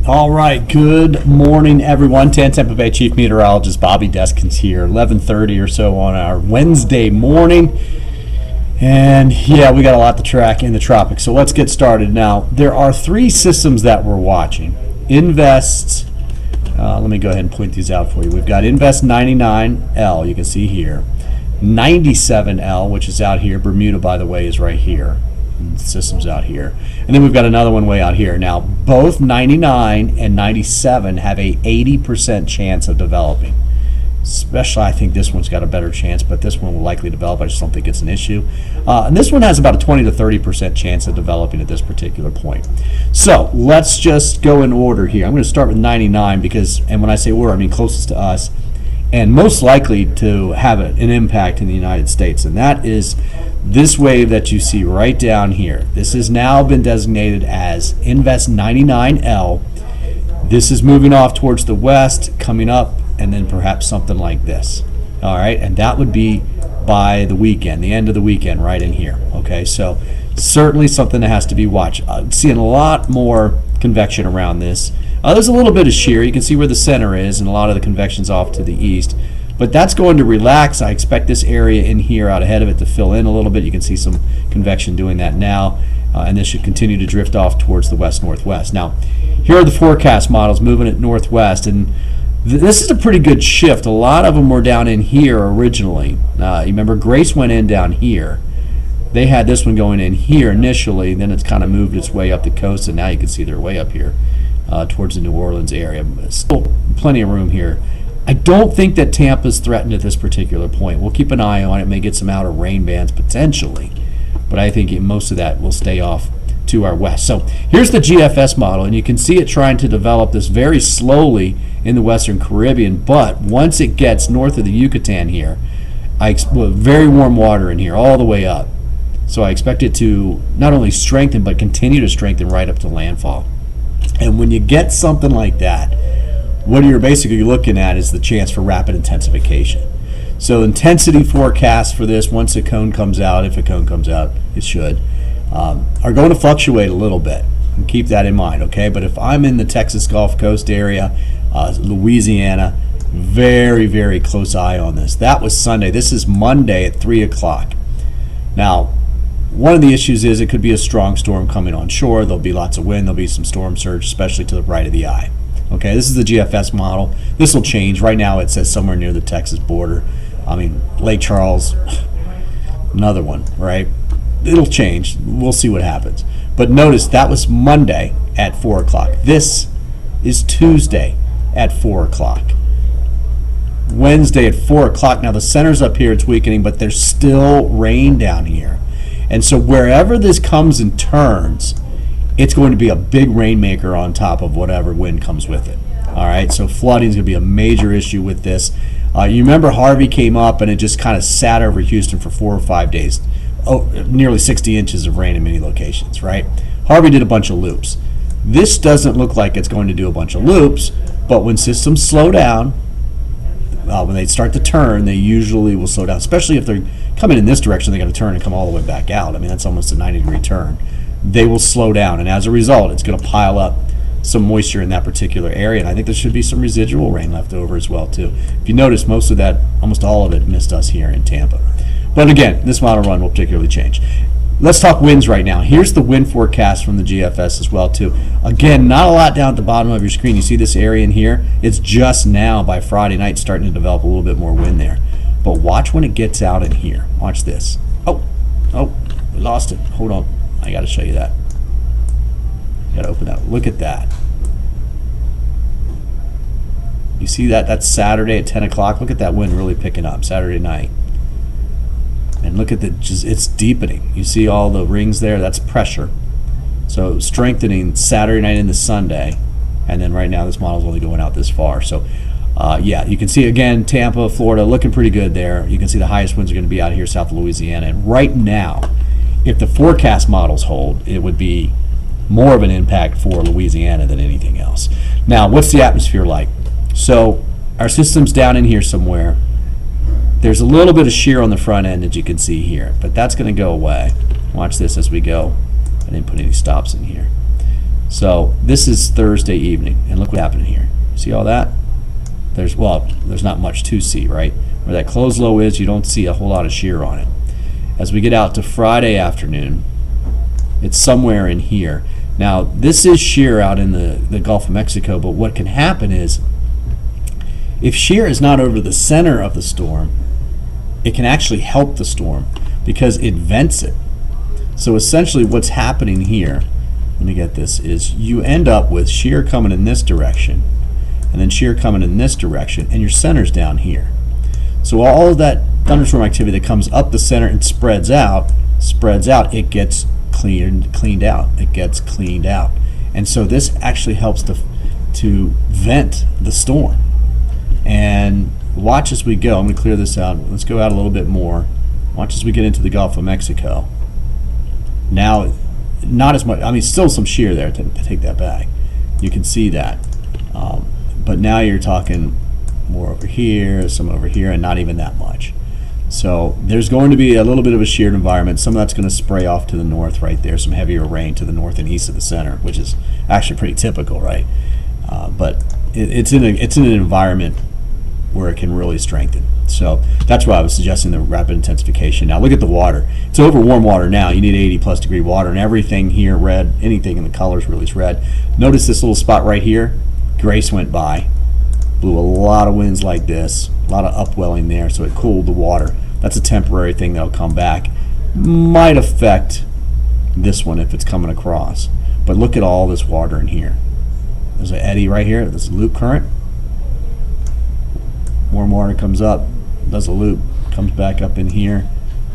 All right, good morning, everyone. Tampa Bay Chief Meteorologist Bobby Deskins here, 11:30 or so on our Wednesday morning. And yeah, we got a lot to track in the tropics, so let's get started. Now, there are three systems that we're watching. Invest, let me go ahead and point these out for you. We've got Invest 99L, you can see here. 97L, which is out here. Bermuda, by the way, is right here. The system's out here. And then we've got another one way out here. Now, both 99 and 97 have a 80% chance of developing. Especially, I think this one's got a better chance, but this one will likely develop. I just don't think it's an issue. And this one has about a 20 to 30% chance of developing at this particular point. So let's just go in order here. I'm going to start with 99 because, and when I say order, I mean closest to us, and most likely to have an impact in the United States. And that is this wave that you see right down here. This has now been designated as Invest 99L. This is moving off towards the west, coming up, and then perhaps something like this. All right, and that would be by the weekend, the end of the weekend, right in here. Okay, so certainly something that has to be watched. Seeing a lot more convection around this. There's a little bit of shear. You can see where the center is, and a lot of the convection's off to the east. But that's going to relax. I expect this area in here out ahead of it to fill in a little bit. You can see some convection doing that now, and this should continue to drift off towards the west-northwest. Now, here are the forecast models moving it northwest, and this is a pretty good shift. A lot of them were down in here originally. You remember Grace went in down here. They had this one going in here initially, then it's kind of moved its way up the coast, and now you can see they're way up here towards the New Orleans area. Still plenty of room here. I don't think that Tampa's threatened at this particular point. We'll keep an eye on it, may get some outer rain bands potentially, but I think most of that will stay off to our west. So here's the Gfs model, and you can see it trying to develop this very slowly in the Western Caribbean, but once it gets north of the Yucatan here, very warm water in here all the way up. So I expect it to not only strengthen, but continue to strengthen right up to landfall. And when you get something like that, what you're basically looking at is the chance for rapid intensification. So intensity forecasts for this, once a cone comes out, if a cone comes out, it should, are going to fluctuate a little bit. And keep that in mind, okay? But if I'm in the Texas Gulf Coast area, Louisiana, very, very close eye on this. That was Sunday. This is Monday at 3 o'clock. Now, one of the issues is it could be a strong storm coming on shore. There'll be lots of wind. There'll be some storm surge, especially to the right of the eye. Okay, this is the Gfs model. This will change. Right now it says somewhere near the Texas border. I mean, Lake Charles, another one, right? It'll change. We'll see what happens. But notice that was Monday at 4 o'clock. This is Tuesday at 4 o'clock. Wednesday at 4 o'clock. Now the center's up here, it's weakening, but there's still rain down here. And so wherever this comes and turns, it's going to be a big rainmaker on top of whatever wind comes with it. All right, so flooding is going to be a major issue with this. You remember Harvey came up and it just kind of sat over Houston for 4 or 5 days. Nearly 60 inches of rain in many locations, right? Harvey did a bunch of loops. This doesn't look like it's going to do a bunch of loops, but when systems slow down, when they start to turn, they usually will slow down, especially if they're coming in this direction, they're going to turn and come all the way back out. I mean, that's almost a 90-degree turn. They will slow down, and as a result, it's going to pile up some moisture in that particular area, and I think there should be some residual rain left over as well, too. If you notice, most of that, almost all of it, missed us here in Tampa. But again, this model run will particularly change. Let's talk winds right now. Here's the wind forecast from the Gfs as well, too. Again, not a lot down at the bottom of your screen. You see this area in here? It's just now, by Friday night, starting to develop a little bit more wind there. But watch when it gets out in here. Watch this. Oh, we lost it. Hold on. I got to show you that. Got to open that. Look at that. You see that? That's Saturday at 10 o'clock. Look at that wind really picking up Saturday night. And look at it's deepening. You see all the rings there? That's pressure. So strengthening Saturday night into Sunday. And then right now this model's only going out this far. So yeah, you can see again Tampa, Florida looking pretty good there. You can see the highest winds are going to be out here south of Louisiana. And right now, if the forecast models hold, it would be more of an impact for Louisiana than anything else. Now, what's the atmosphere like? So our system's down in here somewhere. There's a little bit of shear on the front end that you can see here, but that's going to go away. Watch this as we go. I didn't put any stops in here. So this is Thursday evening, and look what happened here. See all that? There's not much to see, right? Where that closed low is, you don't see a whole lot of shear on it. As we get out to Friday afternoon, it's somewhere in here. Now, this is shear out in the Gulf of Mexico, but what can happen is, if shear is not over the center of the storm, it can actually help the storm because it vents it. So essentially what's happening here, let me get this, is you end up with shear coming in this direction, and then shear coming in this direction, and your center's down here. So all of that thunderstorm activity that comes up the center and spreads out, it gets cleaned out. It gets cleaned out. And so this actually helps to vent the storm. And watch as we go. I'm going to clear this out. Let's go out a little bit more. Watch as we get into the Gulf of Mexico. Now, not as much, I mean, still some shear there to take that back. You can see that. But now you're talking more over here, some over here, and not even that much. So there's going to be a little bit of a sheared environment. Some of that's going to spray off to the north right there, some heavier rain to the north and east of the center, which is actually pretty typical, right? But it's in an environment where it can really strengthen. So that's why I was suggesting the rapid intensification. Now look at the water. It's over warm water now. You need 80+ degree water, and everything here red, anything in the colors really is red. Notice this little spot right here. Grace went by, blew a lot of winds like this, a lot of upwelling there, so it cooled the water. That's a temporary thing that'll come back. Might affect this one if it's coming across. But look at all this water in here. There's an eddy right here, this loop current. Warm water comes up, does a loop, comes back up in here.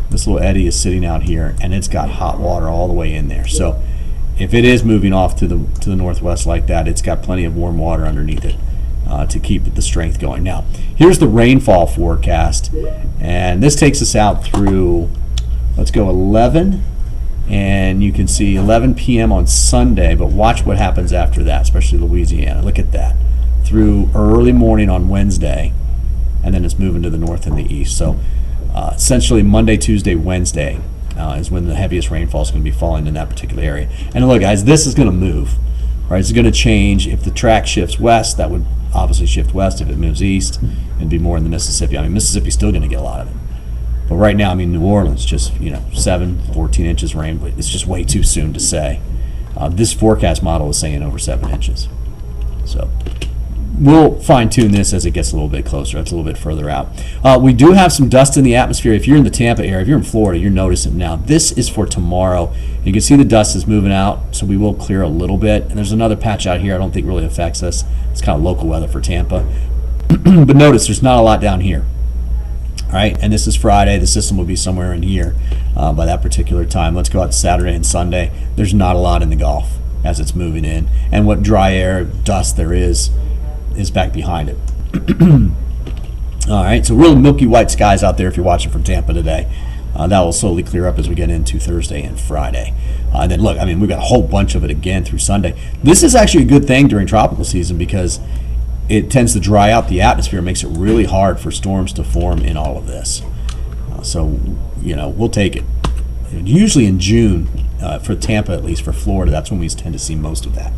This little eddy is sitting out here, and it's got hot water all the way in there. So if it is moving off to the northwest like that, it's got plenty of warm water underneath it to keep the strength going. Now, here's the rainfall forecast, and this takes us out through, let's go 11, and you can see 11 p.m. on Sunday, but watch what happens after that, especially Louisiana. Look at that. Through early morning on Wednesday, and then it's moving to the north and the east. So essentially Monday, Tuesday, Wednesday is when the heaviest rainfall is going to be falling in that particular area. And look, guys, this is going to move. Right, it's going to change. If the track shifts west, that would obviously shift west. If it moves east, it'd be more in the Mississippi. I mean, Mississippi's still going to get a lot of it. But right now, I mean, New Orleans, just 14 inches rain. But it's just way too soon to say. This forecast model is saying over 7 inches. So we'll fine-tune this as it gets a little bit closer. It's a little bit further out. We do have some dust in the atmosphere. If you're in the Tampa area, if you're in Florida, you're noticing now. This is for tomorrow. You can see the dust is moving out, so we will clear a little bit. And there's another patch out here I don't think really affects us. It's kind of local weather for Tampa. But notice there's not a lot down here. All right, and this is Friday. The system will be somewhere in here by that particular time. Let's go out to Saturday and Sunday. There's not a lot in the Gulf as it's moving in. And what dry air, dust there is back behind it. All right, so real milky white skies out there if you're watching from Tampa today. That will slowly clear up as we get into Thursday and Friday. And then look, I mean, we've got a whole bunch of it again through Sunday. This is actually a good thing during tropical season because it tends to dry out the atmosphere, makes it really hard for storms to form in all of this. So, we'll take it. Usually in June, for Tampa at least, for Florida, that's when we tend to see most of that.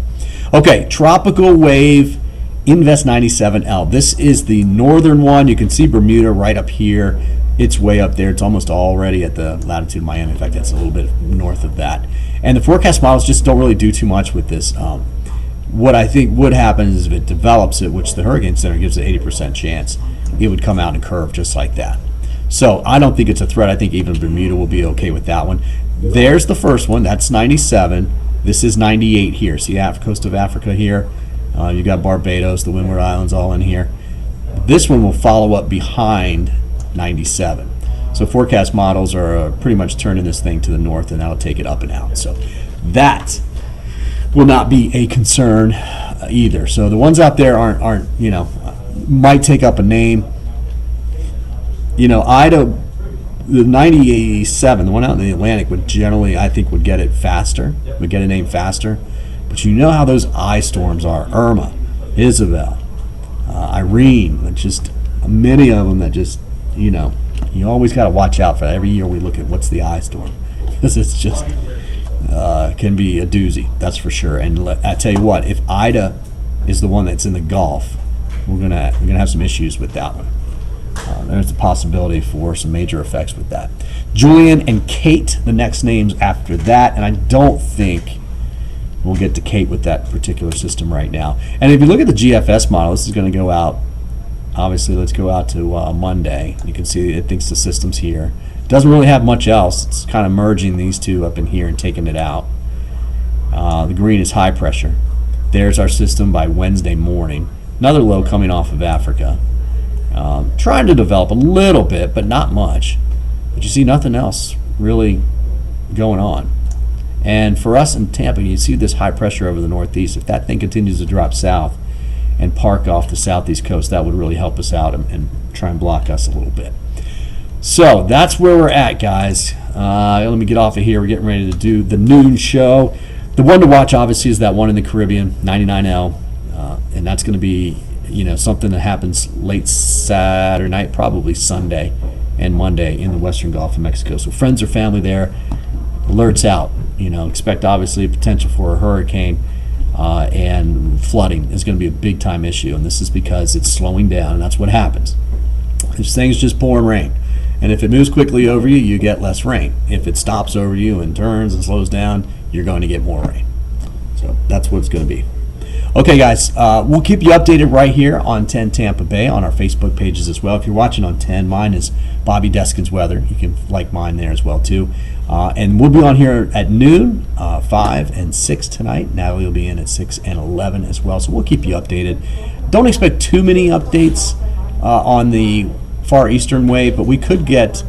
Okay, tropical wave Invest 97L. This is the northern one. You can see Bermuda right up here. It's way up there. It's almost already at the latitude of Miami. In fact, that's a little bit north of that. And the forecast models just don't really do too much with this. What I think would happen is if it develops it, which the Hurricane Center gives an 80% chance, it would come out and curve just like that. So I don't think it's a threat. I think even Bermuda will be okay with that one. There's the first one. That's 97. This is 98 here. See coast of Africa here. You got Barbados, the Windward Islands all in here. This one will follow up behind 97. So forecast models are pretty much turning this thing to the north, and that'll take it up and out. So that will not be a concern either. So the ones out there aren't might take up a name. Ida, the 97, the one out in the Atlantic would generally, I think, would get it faster, would get a name faster. But you know how those I storms are. Irma, Isabel, Irene, just many of them that just, you always got to watch out for that. Every year we look at what's the I storm. Because it's just, can be a doozy, that's for sure. And I tell you what, if Ida is the one that's in the Gulf, we're gonna have some issues with that one. There's a possibility for some major effects with that. Julian and Kate, the next names after that, and I don't think we'll get to Kate with that particular system right now. And if you look at the GFS model, this is going to go out, obviously let's go out to Monday. You can see it thinks the system's here. It doesn't really have much else. It's kind of merging these two up in here and taking it out. The green is high pressure. There's our system by Wednesday morning. Another low coming off of Africa. Trying to develop a little bit, but not much. But you see nothing else really going on. And for us in Tampa, you see this high pressure over the northeast. If that thing continues to drop south and park off the southeast coast, that would really help us out and try and block us a little bit. So that's where we're at, guys. Let me get off of here. We're getting ready to do the noon show. The one to watch, obviously, is that one in the Caribbean, 99L. And that's going to be, something that happens late Saturday night, probably Sunday and Monday in the western Gulf of Mexico. So friends or family there, alerts out. Expect obviously a potential for a hurricane, and flooding is going to be a big time issue. And this is because it's slowing down, and that's what happens. This thing's just pouring rain. And if it moves quickly over you, you get less rain. If it stops over you and turns and slows down, you're going to get more rain. So that's what it's going to be. Okay, guys, we'll keep you updated right here on 10 Tampa Bay on our Facebook pages as well. If you're watching on 10, mine is Bobby Deskins Weather. You can like mine there as well, too. And we'll be on here at noon, 5 and 6 tonight. Natalie will be in at 6 and 11 as well, so we'll keep you updated. Don't expect too many updates on the far eastern wave, but we could get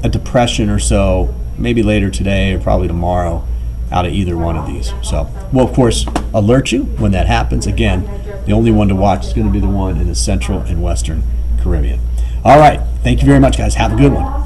a depression or so maybe later today or probably tomorrow out of either one of these. So we'll, of course, alert you when that happens. Again, the only one to watch is going to be the one in the central and western Caribbean. All right. Thank you very much, guys. Have a good one.